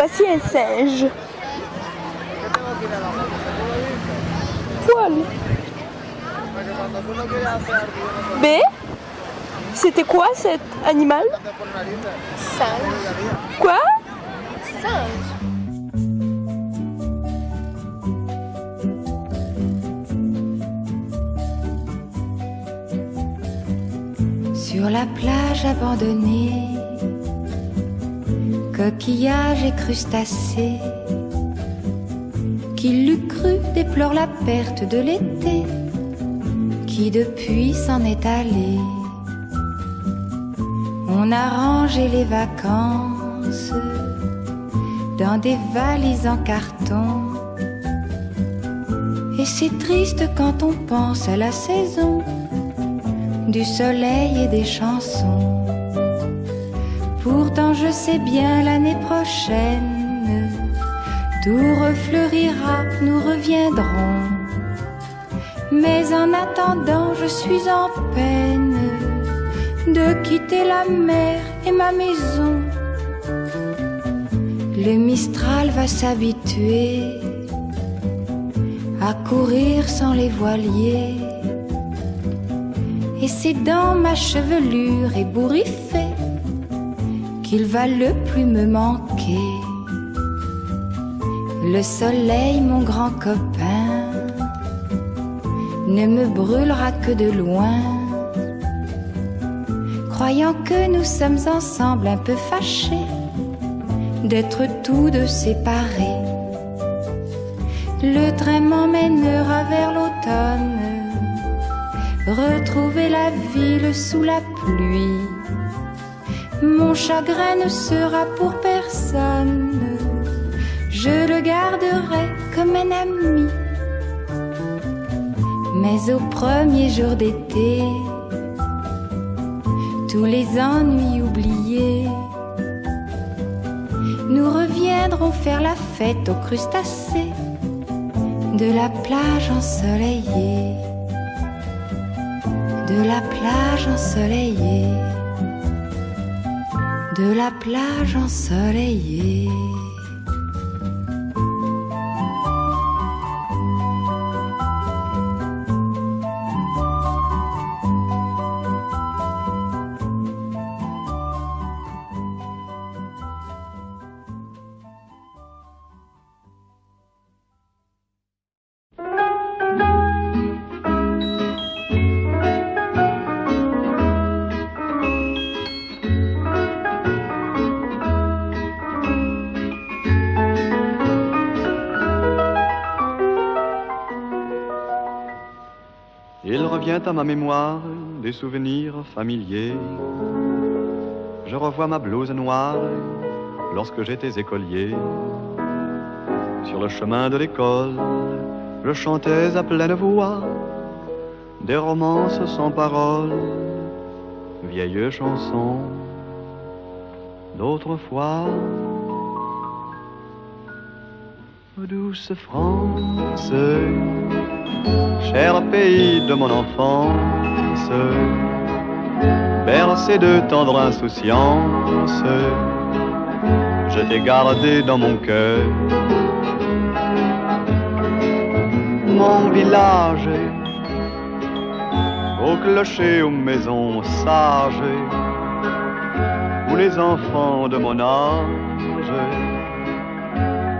Voici un singe. Poil. B. C'était quoi cet animal? Singe. Quoi? Singe. Sur la plage abandonnée, coquillages et crustacés, qui l'eût cru déplore la perte de l'été, qui depuis s'en est allé. On a rangé les vacances dans des valises en carton, et c'est triste quand on pense à la saison du soleil et des chansons. Pourtant je sais bien l'année prochaine tout refleurira, nous reviendrons. Mais en attendant je suis en peine de quitter la mer et ma maison. Le Mistral va s'habituer à courir sans les voiliers, et c'est dans ma chevelure ébouriffée qu'il va le plus me manquer. Le soleil, mon grand copain, ne me brûlera que de loin, croyant que nous sommes ensemble un peu fâchés d'être tous deux séparés. Le train m'emmènera vers l'automne, retrouver la ville sous la pluie. Mon chagrin ne sera pour personne, je le garderai comme un ami. Mais au premier jour d'été, tous les ennuis oubliés, nous reviendrons faire la fête aux crustacés de la plage ensoleillée, de la plage ensoleillée, de la plage ensoleillée. Il revient à ma mémoire des souvenirs familiers. Je revois ma blouse noire lorsque j'étais écolier. Sur le chemin de l'école, je chantais à pleine voix des romances sans paroles, vieilles chansons d'autrefois. Douce France, cher pays de mon enfance, bercé de tendre insouciance, je t'ai gardé dans mon cœur. Mon village, au clocher, aux maisons sages, où les enfants de mon âge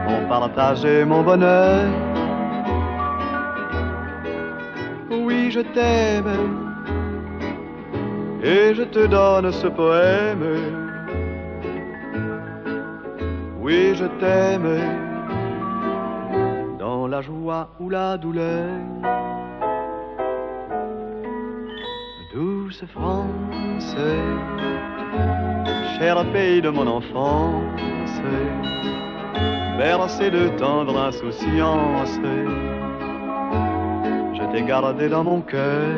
ont partagé mon bonheur. Oui, je t'aime, et je te donne ce poème. Oui, je t'aime, dans la joie ou la douleur. Douce France, cher pays de mon enfance, bercé de tendre insouciance, je t'ai gardé dans mon cœur.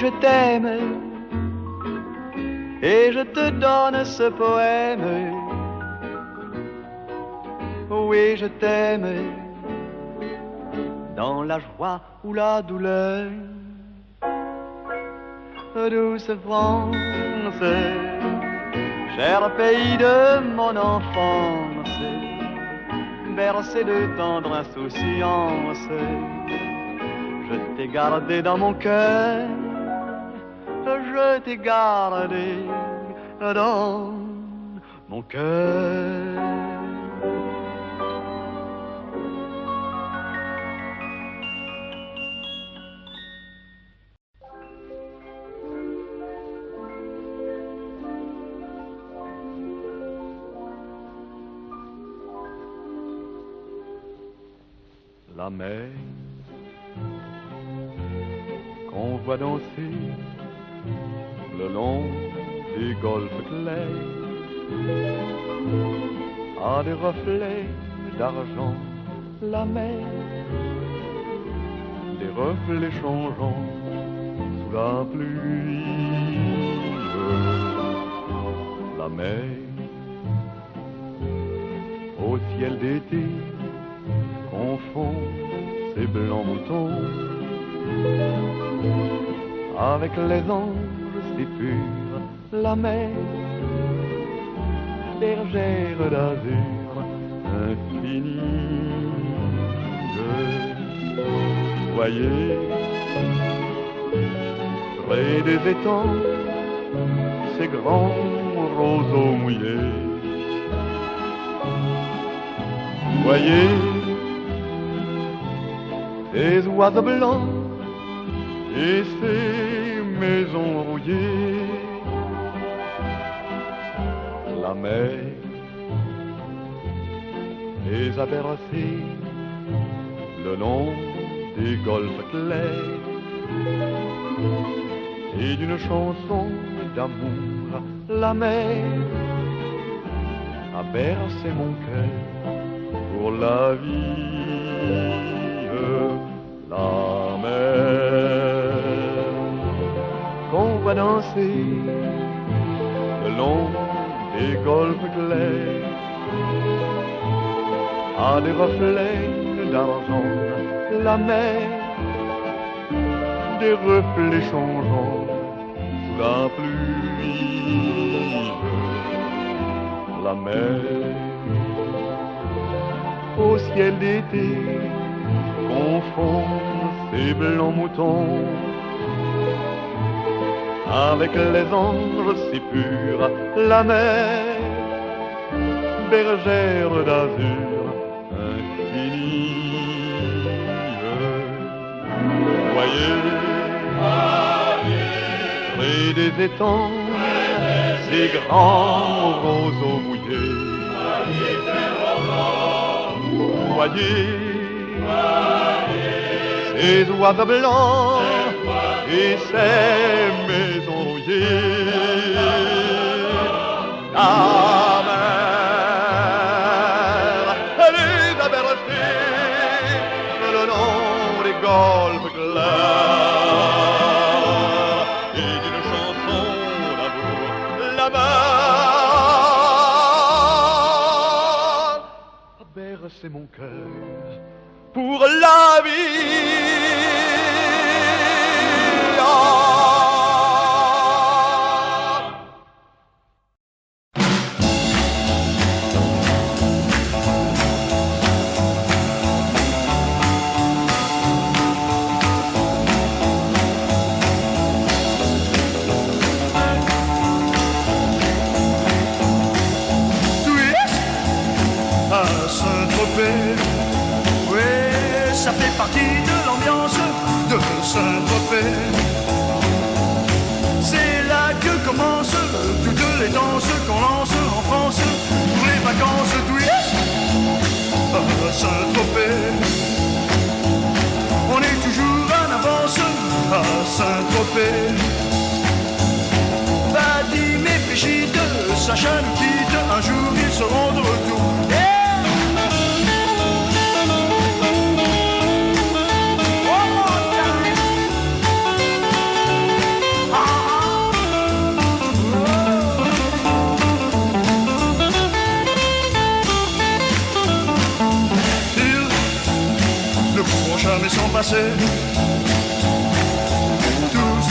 je t'aime et je te donne ce poème. Oui, je t'aime dans la joie ou la douleur. Douce France, cher pays de mon enfance, bercé de tendre insouciance, je t'ai gardé dans mon cœur, je t'ai gardé dans mon cœur. La mer qu'on voit danser le long des golfes clairs a des reflets d'argent. La mer, des reflets changeants sous la pluie. La mer au ciel d'été confond ces blancs moutons avec les anges si purs. La mer, bergère d'azur infinie. Voyez, près des étangs, ces grands roseaux mouillés. Voyez, ces oiseaux blancs et ces maisons rouillées. La mer les a bercés le long des golfes clairs et d'une chanson d'amour. La mer a bercé mon cœur pour la vie. La mer qu'on va danser le long des golfes clairs a des reflets d'argent. La mer, des reflets changeants sous la pluie. La mer au ciel d'été confond ces blancs moutons avec les anges si purs. La mer, bergère d'azur infinie. Voyez, près des étangs, ces grands roseaux mouillés. Voyez, ces oiseaux blancs et ces maisons rouillées. La mer, elle les a bercés le long des golfes clairs et d'une chanson d'amour. La mer a bercé mon cœur pour la vie. Oui, ça fait partie de l'ambiance de Saint-Tropez. C'est là que commencent toutes les danses qu'on lance en France pour les vacances twist à Saint-Tropez. On est toujours en avance à Saint-Tropez. Vadim et Brigitte, Sacha nous quitte, un jour ils seront de retour. passer. Tous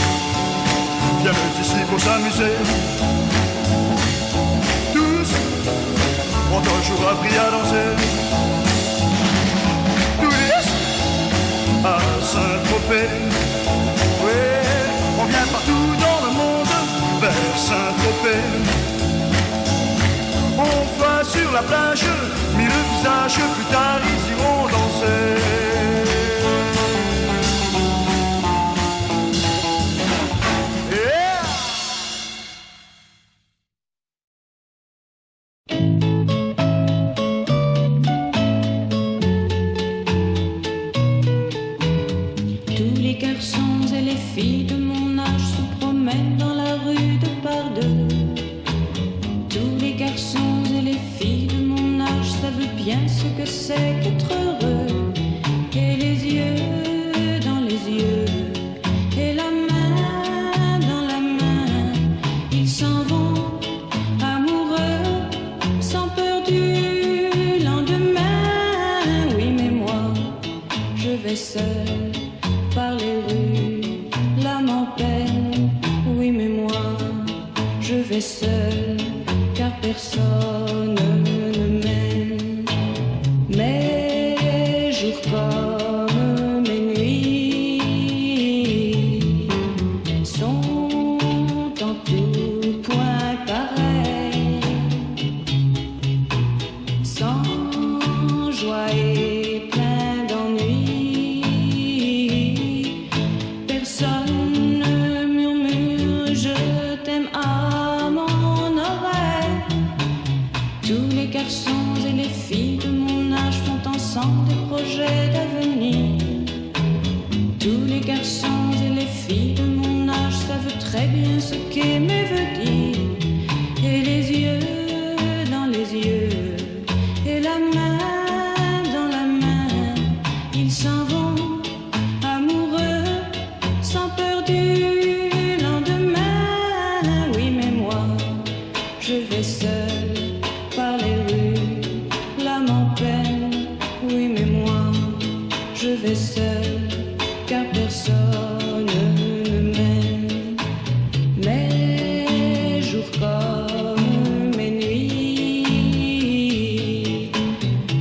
viennent ici pour s'amuser. Tous ont un jour appris à danser. Tous à Saint-Tropez. Oui, on vient partout dans le monde vers Saint-Tropez. On va sur la plage, mis le visage, plus tard ils iront danser. Tous les garçons et les filles de mon âge se promènent dans la rue de par deux. Tous les garçons et les filles de mon âge savent bien ce que c'est qu'être heureux. Et les yeux dans les yeux, et la main dans la main, ils s'en vont amoureux, sans peur du lendemain. Oui, mais moi, je vais seul par les rues, l'âme en peine. Oui, mais moi, je vais seul, car personne ne m'aime. Mes jours comme mes nuits sont en tout point pareils, sans joie et plein d'ennui. Personne ne murmure je t'aime à mon oreille. Tous les garçons et les filles de mon âge font ensemble des projets d'avenir. Tous les garçons et les filles de mon âge savent très bien ce qu'aimer veut dire. Et les yeux dans les yeux, et la main dans la main, ils s'en vont amoureux, sans peur du lendemain. Oui, mais moi, je vais seul par les rues, l'âme en peine. Oui, mais moi, je vais seul, car personne ne m'aime. Mes jours comme mes nuits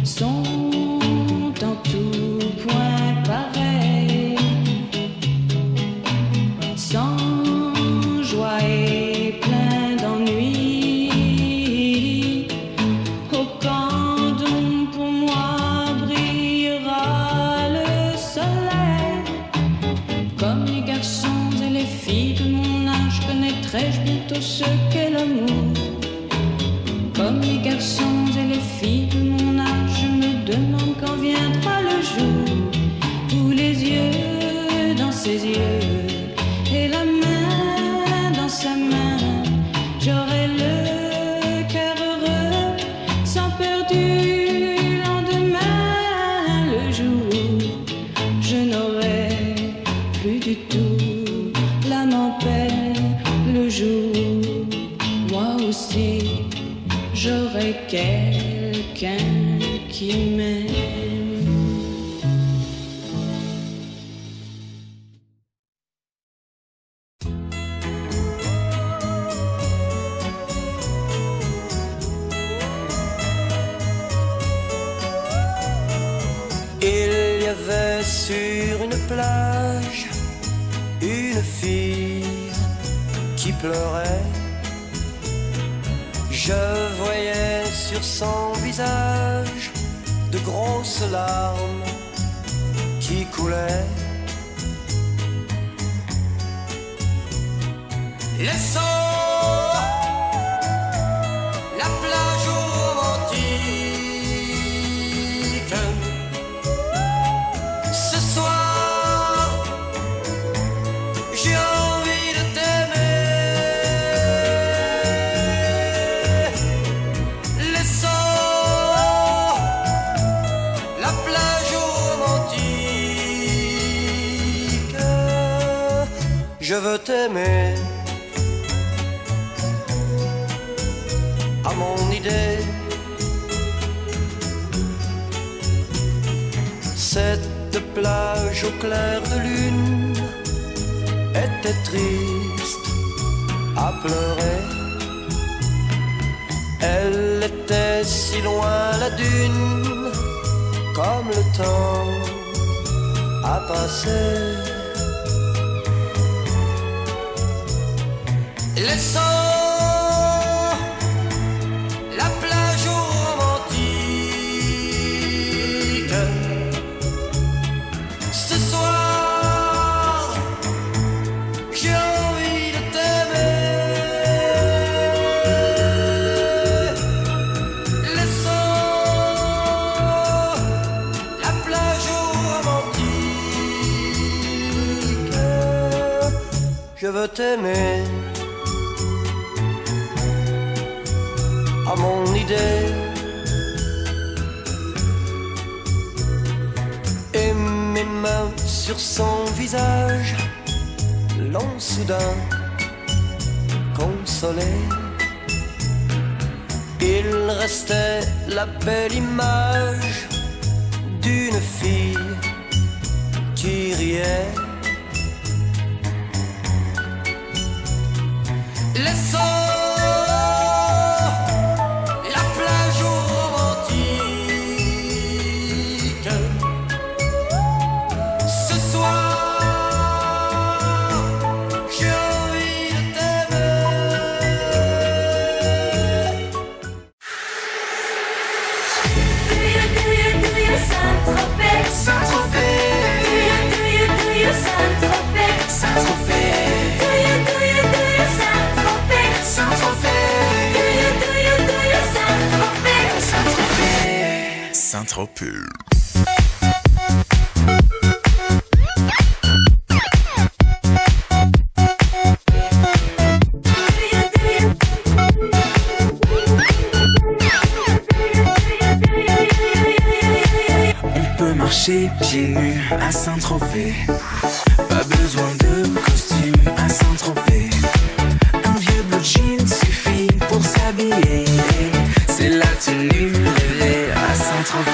sont en tout point pareils, sans joie et plein d'ennui. Au camp d'où pour moi brillera le soleil. Comme les garçons et les filles de mon âge, connaîtrai-je bientôt ce qu'est l'amour. Comme les garçons et les filles de mon âge, je me demande quand viendra le jour où les yeux dans ses yeux, et la main dans sa main, j'aurai le cœur heureux, sans peur du lendemain. Le jour où je n'aurai plus du tout l'âme en peine. Le jour où moi aussi j'aurai quelqu'un qui m'aime. Il y avait sur une plage une fille qui pleurait. Je voyais sur son visage de grosses larmes qui coulaient. Laissons la plage romantique. Ce soir, j'ai envie de t'aimer. Laissons la plage romantique. Je veux t'aimer à mon idée. Cette plage au clair de lune était triste à pleurer. Elle était si loin la dune, comme le temps a passé. Laissons la plage romantique. Ce soir, j'ai envie de t'aimer. Laissons la plage romantique. Je veux t'aimer à mon idée, et mes mains sur son visage l'ont soudain consolé. Il restait la belle image d'une fille qui riait. Laissons Saint-Tropez. On peut marcher pieds nus à Saint-Tropez. Pas besoin de costume à Saint-Tropez. Un vieux blue jean suffit pour s'habiller. C'est la tenue rêvée à Saint-Tropez.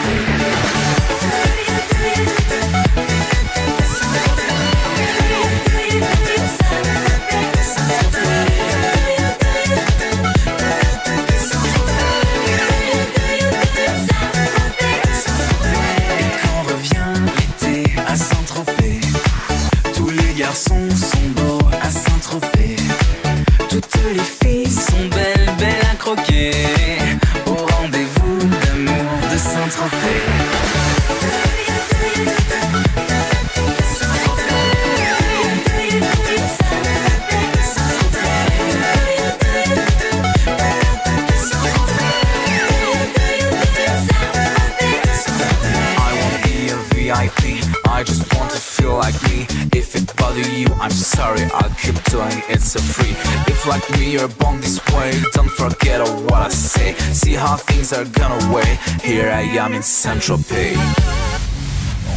Et quand revient l'été à Saint-Tropez, tous les garçons sont beaux à Saint-Tropez. Toutes les filles sont belles, belles à croquer. Au rendez-vous d'amour de Saint-Tropez. I just want to feel like me. If it bother you, I'm sorry, I'll keep doing it so free. If like me you're born this way, don't forget what I say. See how things are gonna wait. Here I am in Saint-Tropez.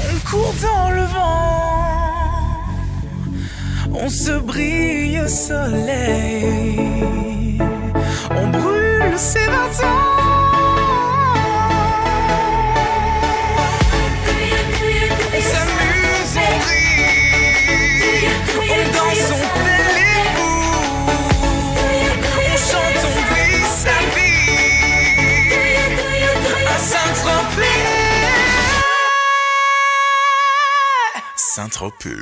On court dans le vent, on se brille au soleil, on brûle ses 20 ans. Saint-Tropez.